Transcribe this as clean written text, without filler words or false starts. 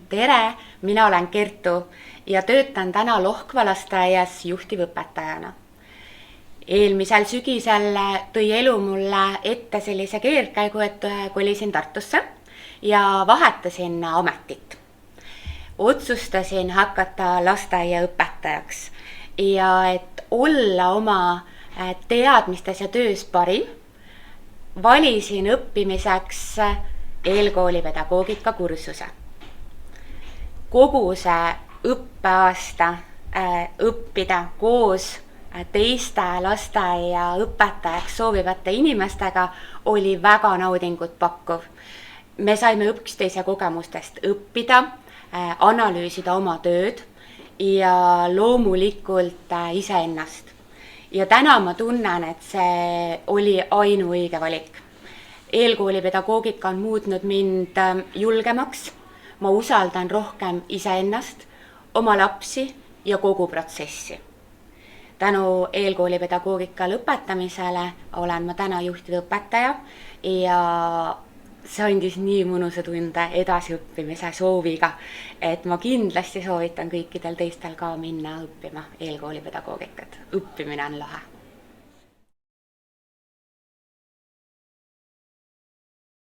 Tere, mina olen Kertu ja töötan täna Lohkva lasteaias juhtivõpetajana. Eelmisel sügisel tõi elu mulle ette sellise keerdkäigu, et kolisin Tartusse ja vahetasin ametit. Otsustasin hakata lasteaiaõpetajaks ja et olla oma teadmistes ja töös parim, valisin õppimiseks eelkoolipedagoogika kursuse. Kogu see õppeaasta õppida koos teiste lasteaiaõpetajaks soovivate inimestega oli väga naudingut pakkuv. Me saime üksteise kogemustest õppida, analüüsida oma tööd ja loomulikult iseennast. Ja täna ma tunnen, et see oli ainuõige valik. Eelkoolipedagoogika on muutnud mind julgemaks, ma usaldan rohkem iseennast, oma lapsi ja kogu protsessi. Tänu eelkoolipedagoogika lõpetamisele olen ma täna juhtivõpetaja ja see andis nii mõnusa tunde edasiõppimise sooviga, et ma kindlasti soovitan kõikidel teistel ka minna õppima eelkoolipedagoogikat. Õppimine on lahe.